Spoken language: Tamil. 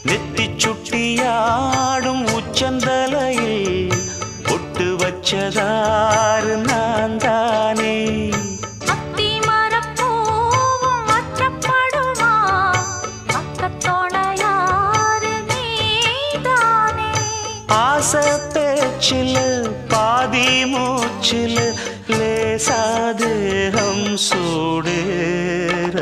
நெத்தி சுட்டியாடும் உச்சந்தலையில் பொட்டு வச்சதாறு நான் தானே. ஆசை பேச்சில் பாதி மூச்சில் லேசாதேகம் சூடேற